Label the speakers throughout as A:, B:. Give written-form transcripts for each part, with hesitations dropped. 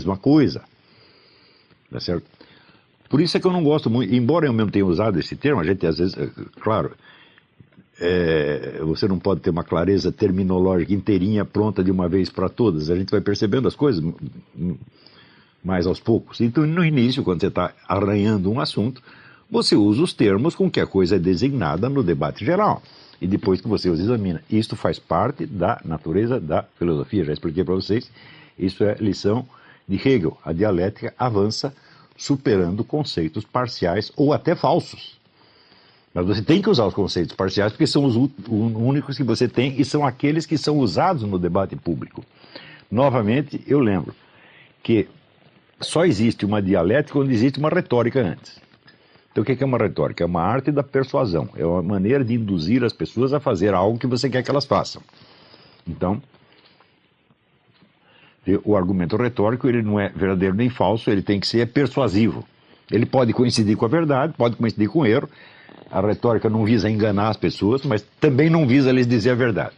A: mesma coisa, tá certo? Por isso é que eu não gosto muito, embora eu mesmo tenha usado esse termo, a gente às vezes, claro, você não pode ter uma clareza terminológica inteirinha pronta de uma vez para todas, a gente vai percebendo as coisas mais aos poucos. Então, no início, quando você está arranhando um assunto, você usa os termos com que a coisa é designada no debate geral. E depois que você os examina. Isto faz parte da natureza da filosofia. Já expliquei para vocês. Isso é lição de Hegel. A dialética avança superando conceitos parciais ou até falsos. Mas você tem que usar os conceitos parciais porque são os únicos que você tem e são aqueles que são usados no debate público. Novamente, eu lembro que só existe uma dialética onde existe uma retórica antes. Então o que é uma retórica? É uma arte da persuasão, é uma maneira de induzir as pessoas a fazer algo que você quer que elas façam. Então, o argumento retórico ele não é verdadeiro nem falso, ele tem que ser persuasivo. Ele pode coincidir com a verdade, pode coincidir com o erro. A retórica não visa enganar as pessoas, mas também não visa lhes dizer a verdade.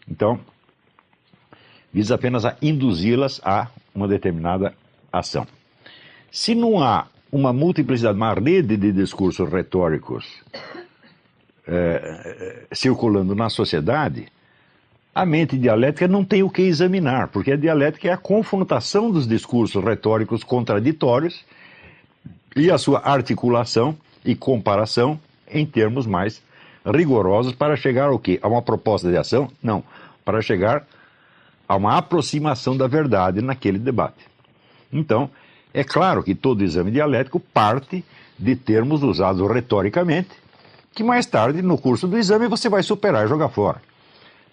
A: Então, visa apenas a induzi-las a uma determinada ação. Se não há uma multiplicidade, uma rede de discursos retóricos circulando na sociedade, a mente dialética não tem o que examinar, porque a dialética é a confrontação dos discursos retóricos contraditórios e a sua articulação e comparação em termos mais rigorosos para chegar ao quê? A uma proposta de ação? Não, para chegar a uma aproximação da verdade naquele debate. Então, é claro que todo exame dialético parte de termos usados retoricamente, que mais tarde, no curso do exame, você vai superar e jogar fora.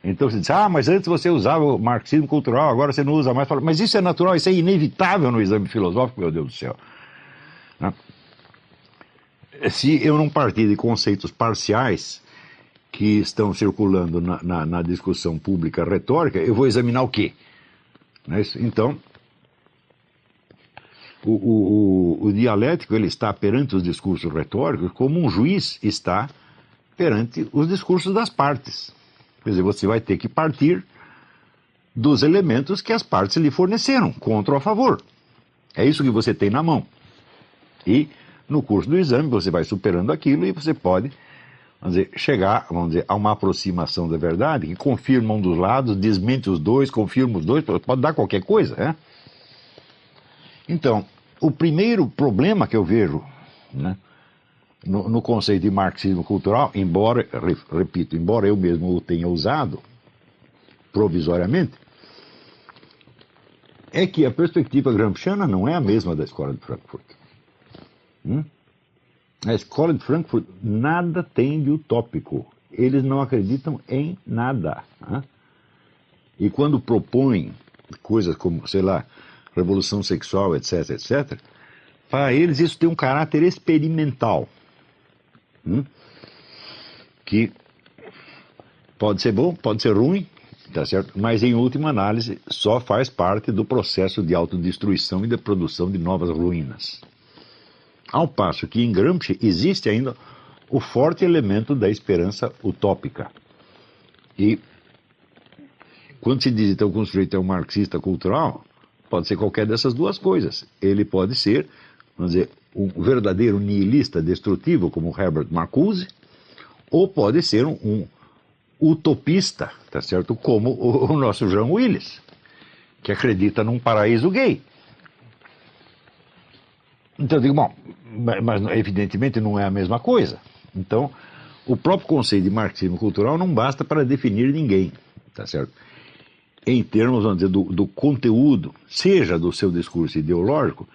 A: Então você diz, mas antes você usava o marxismo cultural, agora você não usa mais. Mas isso é natural, isso é inevitável no exame filosófico, meu Deus do céu. Se eu não partir de conceitos parciais que estão circulando na discussão pública retórica, eu vou examinar o quê? Então, o dialético ele está perante os discursos retóricos como um juiz está perante os discursos das partes. Quer dizer, você vai ter que partir dos elementos que as partes lhe forneceram, contra ou a favor. É isso que você tem na mão. E no curso do exame você vai superando aquilo e você pode, chegar, a uma aproximação da verdade que confirma um dos lados, desmente os dois, confirma os dois, pode dar qualquer coisa, né? Então, o primeiro problema que eu vejo, no conceito de marxismo cultural, embora eu mesmo o tenha usado provisoriamente, é que a perspectiva gramsciana não é a mesma da Escola de Frankfurt. A Escola de Frankfurt nada tem de utópico. Eles não acreditam em nada. E quando propõem coisas como, sei lá, revolução sexual, etc., etc., para eles isso tem um caráter experimental. Que pode ser bom, pode ser ruim, tá certo? Mas em última análise só faz parte do processo de autodestruição e da produção de novas ruínas. Ao passo que em Gramsci existe ainda o forte elemento da esperança utópica. E quando se diz então que um sujeito é um marxista cultural, pode ser qualquer dessas duas coisas. Ele pode ser, um verdadeiro nihilista destrutivo, como Herbert Marcuse, ou pode ser um utopista, tá certo? Como o nosso John Willis, que acredita num paraíso gay. Então eu digo, mas evidentemente não é a mesma coisa. Então, o próprio conceito de marxismo cultural não basta para definir ninguém, tá certo? Em termos, do conteúdo, seja do seu discurso ideológico,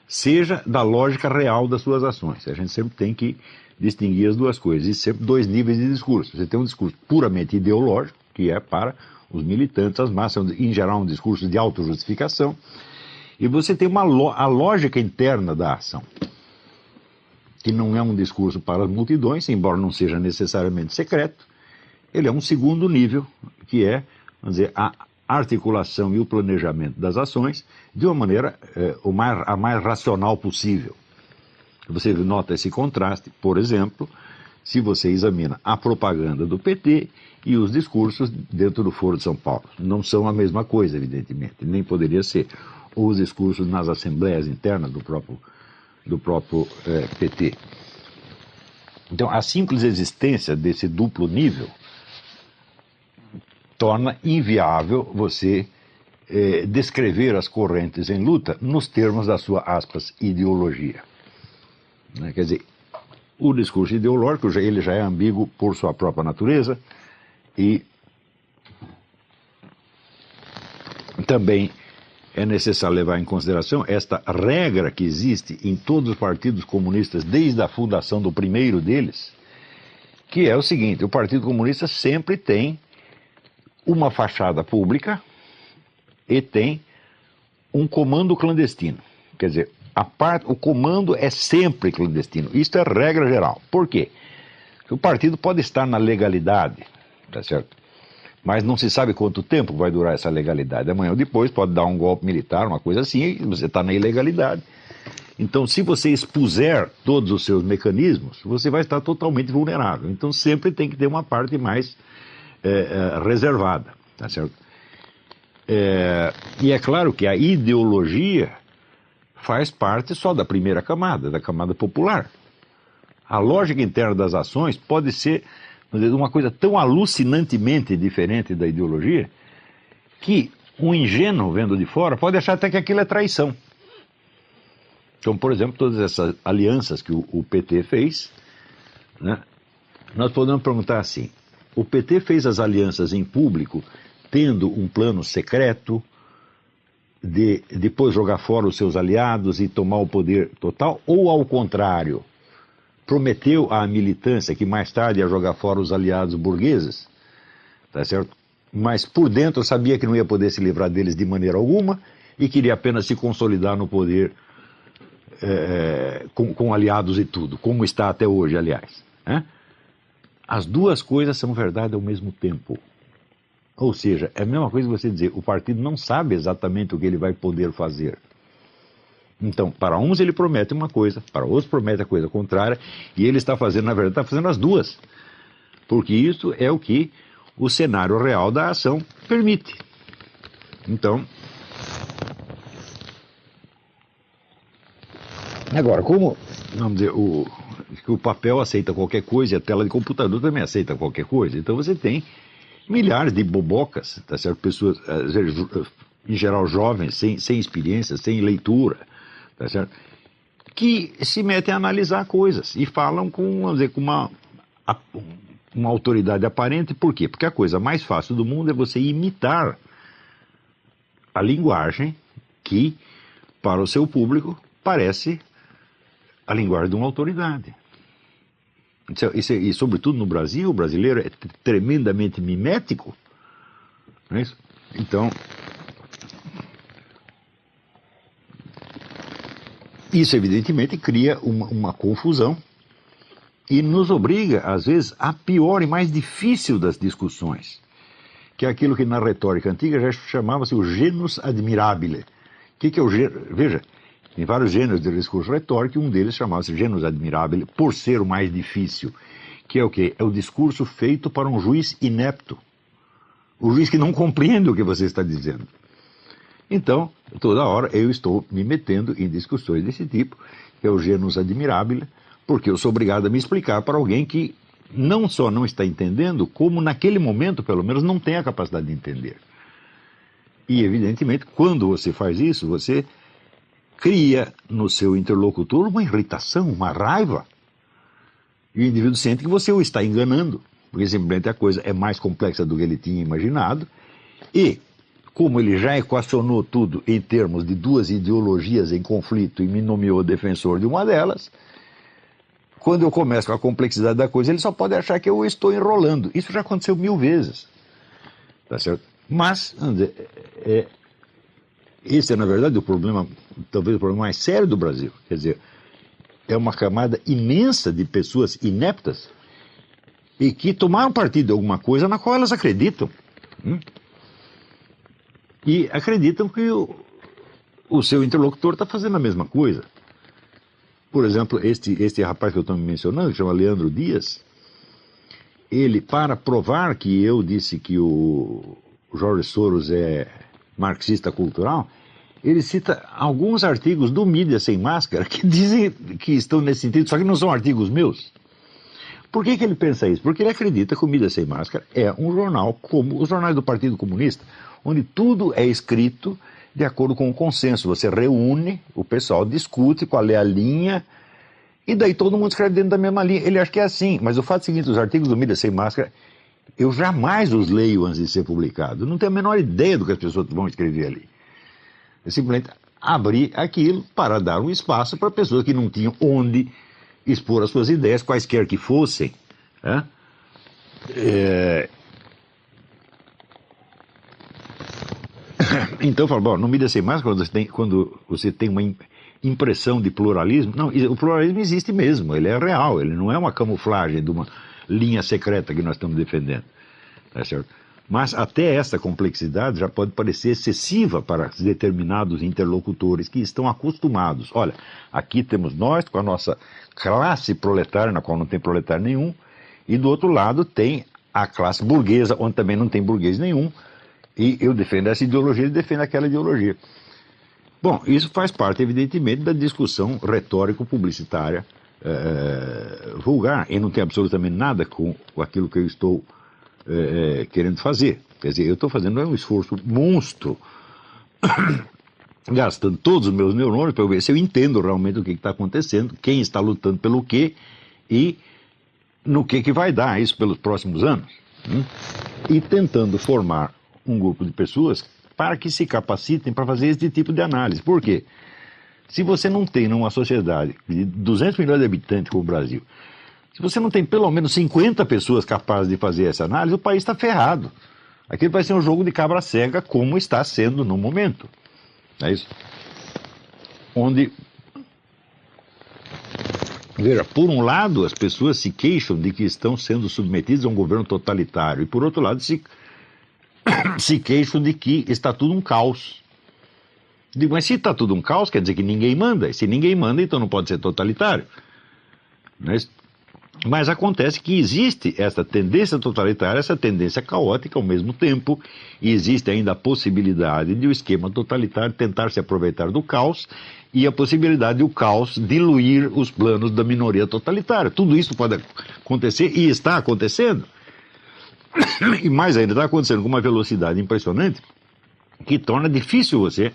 A: seja da lógica real das suas ações. A gente sempre tem que distinguir as duas coisas. Existem sempre dois níveis de discurso. Você tem um discurso puramente ideológico, que é para os militantes, as massas, em geral um discurso de autojustificação, e você tem a lógica interna da ação, que não é um discurso para as multidões, embora não seja necessariamente secreto. Ele é um segundo nível, que é, a articulação e o planejamento das ações de uma maneira a mais racional possível. Você nota esse contraste, por exemplo, se você examina a propaganda do PT e os discursos dentro do Foro de São Paulo. Não são a mesma coisa, evidentemente, nem poderia ser. ou os discursos nas assembleias internas do próprio PT. Então, a simples existência desse duplo nível torna inviável você descrever as correntes em luta nos termos da sua, aspas, ideologia. Né? Quer dizer, o discurso ideológico ele já é ambíguo por sua própria natureza e também é necessário levar em consideração esta regra que existe em todos os partidos comunistas desde a fundação do primeiro deles, que é o seguinte: o Partido Comunista sempre tem uma fachada pública e tem um comando clandestino. Quer dizer, o comando é sempre clandestino. Isto é regra geral. Por quê? Porque o partido pode estar na legalidade, tá certo? Mas não se sabe quanto tempo vai durar essa legalidade. Amanhã ou depois pode dar um golpe militar, uma coisa assim, e você está na ilegalidade. Então, se você expuser todos os seus mecanismos, você vai estar totalmente vulnerável. Então, sempre tem que ter uma parte mais reservada, tá certo? E é claro que a ideologia faz parte só da primeira camada, da camada popular. A lógica interna das ações pode ser uma coisa tão alucinantemente diferente da ideologia que um ingênuo vendo de fora pode achar até que aquilo é traição. Então, por exemplo, todas essas alianças que o PT fez, né, nós podemos perguntar assim: o PT fez as alianças em público tendo um plano secreto de depois jogar fora os seus aliados e tomar o poder total, ou ao contrário, prometeu à militância que mais tarde ia jogar fora os aliados burgueses, tá certo? Mas por dentro sabia que não ia poder se livrar deles de maneira alguma e queria apenas se consolidar no poder com aliados e tudo, como está até hoje, aliás, né? As duas coisas são verdade ao mesmo tempo. Ou seja, é a mesma coisa que você dizer: o partido não sabe exatamente o que ele vai poder fazer. Então, para uns ele promete uma coisa, para outros promete a coisa contrária, e ele está fazendo, na verdade, está fazendo as duas. Porque isso é o que o cenário real da ação permite. Então, agora, como, vamos dizer, o papel aceita qualquer coisa e a tela de computador também aceita qualquer coisa, então você tem milhares de bobocas, tá certo? Pessoas, em geral jovens, sem experiência, sem leitura, tá certo? Que se metem a analisar coisas e falam com, vamos dizer, com uma autoridade aparente. Por quê? Porque a coisa mais fácil do mundo é você imitar a linguagem que, para o seu público, parece a linguagem de uma autoridade. E sobretudo no Brasil, o brasileiro é tremendamente mimético, não é isso? Então, isso evidentemente cria uma confusão e nos obriga, às vezes, à pior e mais difícil das discussões, que é aquilo que na retórica antiga já chamava-se o genus admirabile. O que é o genus? Veja, tem vários gêneros de discurso retórico, e um deles chamava-se genus admirabile, por ser o mais difícil, que é o quê? É o discurso feito para um juiz inepto, o juiz que não compreende o que você está dizendo. Então, toda hora eu estou me metendo em discussões desse tipo, que é o genus admirabile, porque eu sou obrigado a me explicar para alguém que não só não está entendendo, como naquele momento, pelo menos, não tem a capacidade de entender. E, evidentemente, quando você faz isso, você cria no seu interlocutor uma irritação, uma raiva. E o indivíduo sente que você o está enganando, porque simplesmente a coisa é mais complexa do que ele tinha imaginado. E, como ele já equacionou tudo em termos de duas ideologias em conflito e me nomeou defensor de uma delas, quando eu começo com a complexidade da coisa, ele só pode achar que eu estou enrolando. Isso já aconteceu 1000 vezes. Tá certo? Mas, esse é, na verdade, o problema, talvez o problema mais sério do Brasil. Quer dizer, é uma camada imensa de pessoas ineptas e que tomaram partido de alguma coisa na qual elas acreditam. E acreditam que o seu interlocutor está fazendo a mesma coisa. Por exemplo, este rapaz que eu estou mencionando, que chama Leandro Dias, ele, para provar que eu disse que o Jorge Soros é marxista cultural, ele cita alguns artigos do Mídia Sem Máscara que dizem que estão nesse sentido, só que não são artigos meus. Por que ele pensa isso? Porque ele acredita que o Mídia Sem Máscara é um jornal como os jornais do Partido Comunista, onde tudo é escrito de acordo com o consenso. Você reúne, o pessoal discute qual é a linha, e daí todo mundo escreve dentro da mesma linha. Ele acha que é assim, mas o fato é o seguinte, os artigos do Mídia Sem Máscara, eu jamais os leio antes de ser publicado. Eu não tenho a menor ideia do que as pessoas vão escrever ali. Eu simplesmente abri aquilo para dar um espaço para pessoas que não tinham onde expor as suas ideias, quaisquer que fossem. Então eu falo, bom, no Mídia Sem Máscara, quando você tem uma impressão de pluralismo, não, o pluralismo existe mesmo, ele é real, ele não é uma camuflagem de uma linha secreta que nós estamos defendendo, tá certo? Mas até essa complexidade já pode parecer excessiva para determinados interlocutores que estão acostumados. Olha, aqui temos nós com a nossa classe proletária, na qual não tem proletário nenhum, e do outro lado tem a classe burguesa, onde também não tem burguês nenhum, e eu defendo essa ideologia, ele defende aquela ideologia. Bom, isso faz parte, evidentemente, da discussão retórico-publicitária vulgar, e não tem absolutamente nada com aquilo que eu estou querendo fazer. Quer dizer, eu estou fazendo um esforço monstro, gastando todos os meus neurônios para ver se eu entendo realmente o que está acontecendo, quem está lutando pelo quê e no que vai dar isso pelos próximos anos. E tentando formar um grupo de pessoas para que se capacitem para fazer esse tipo de análise. Por quê? Se você não tem numa sociedade de 200 milhões de habitantes como o Brasil, se você não tem pelo menos 50 pessoas capazes de fazer essa análise, o país está ferrado. Aquilo vai ser um jogo de cabra cega, como está sendo no momento. É isso? Onde, veja, por um lado, as pessoas se queixam de que estão sendo submetidas a um governo totalitário, e por outro lado, se queixam de que está tudo um caos. Digo, mas se está tudo um caos, quer dizer que ninguém manda. E se ninguém manda, então não pode ser totalitário. Não é isso? Mas acontece que existe essa tendência totalitária, essa tendência caótica ao mesmo tempo, e existe ainda a possibilidade de o esquema totalitário tentar se aproveitar do caos e a possibilidade de o caos diluir os planos da minoria totalitária. Tudo isso pode acontecer e está acontecendo. E mais ainda, está acontecendo com uma velocidade impressionante que torna difícil você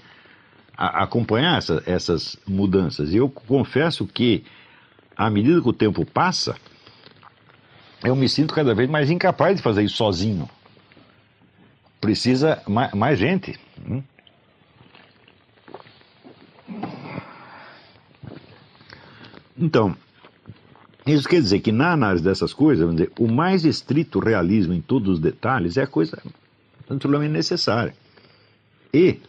A: acompanhar essas mudanças. E eu confesso que, à medida que o tempo passa, eu me sinto cada vez mais incapaz de fazer isso sozinho. Precisa mais gente. Então, isso quer dizer que na análise dessas coisas, vamos dizer, o mais estrito realismo em todos os detalhes é a coisa absolutamente necessária. E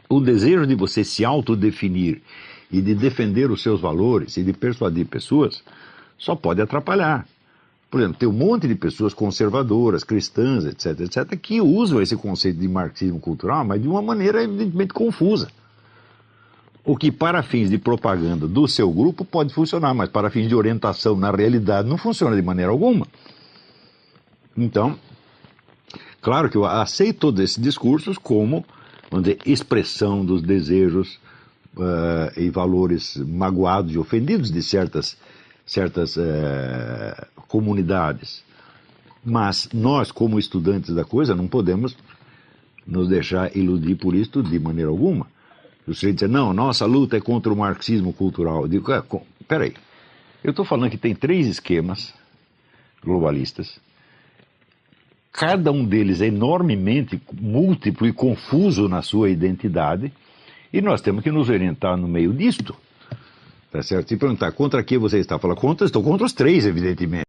A: o desejo de você se autodefinir e de defender os seus valores e de persuadir pessoas só pode atrapalhar. Por exemplo, tem um monte de pessoas conservadoras, cristãs, etc., etc., que usam esse conceito de marxismo cultural, mas de uma maneira evidentemente confusa. O que para fins de propaganda do seu grupo pode funcionar, mas para fins de orientação na realidade não funciona de maneira alguma. Então, claro que eu aceito todos esses discursos como, vamos dizer, expressão dos desejos e valores magoados e ofendidos de certas comunidades. Mas nós, como estudantes da coisa, não podemos nos deixar iludir por isso de maneira alguma. O sujeito diz, não, nossa luta é contra o marxismo cultural. Eu digo, peraí, eu estou falando que tem 3 esquemas globalistas, cada um deles é enormemente múltiplo e confuso na sua identidade, e nós temos que nos orientar no meio disto. Tá certo? Se perguntar contra que você está, fala, estou contra os 3, evidentemente.